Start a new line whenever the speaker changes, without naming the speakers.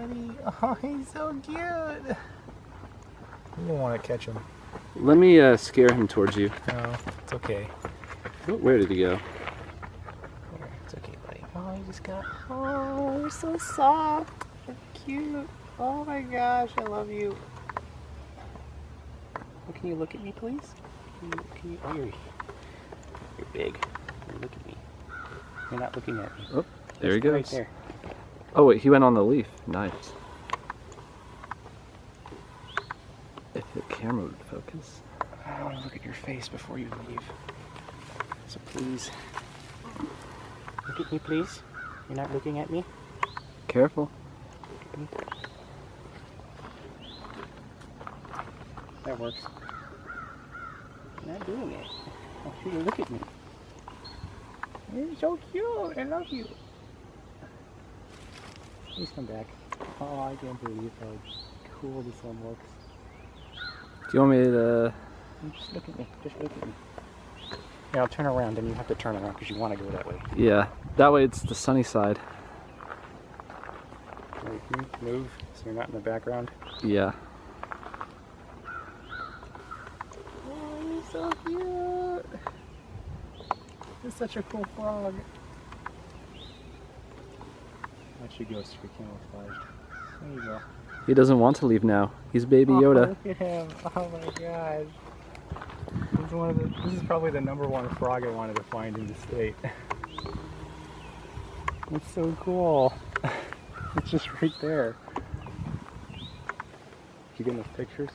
buddy. Oh, he's so cute. You don't want to catch him.
Let me scare him towards you.
No, it's okay.
Where did he go?
It's okay, buddy. Oh, you just got. Oh, you're so soft. You're cute. Oh my gosh, I love you. Oh, can you look at me, please? Can you? Oh, you're big. Look at me. You're not looking at me.
Oh, there he goes.
Right there.
Oh wait, he went on the leaf. Nice. If the camera would focus.
I want to look at your face before you leave. So please, look at me, please. You're not looking at me?
Careful.
That works. You're not doing it. I want you to look at me. You're so cute. I love you. Please come back. Oh, I can't believe how cool this one looks.
Do you want me to...
Just look at me. Just look at me. Yeah, I'll turn around, and you have to turn around because you want to go that way.
Yeah, that way it's the sunny side.
Move so you're not in the background.
Yeah.
Oh, you're so cute. You're such a cool frog. That should go straight camouflaged. There you go.
He doesn't want to leave now. He's Baby Yoda.
Oh, look at him. Oh my gosh. This is probably the #1 frog I wanted to find in the state. It's so cool. It's just right there. Did you get enough pictures?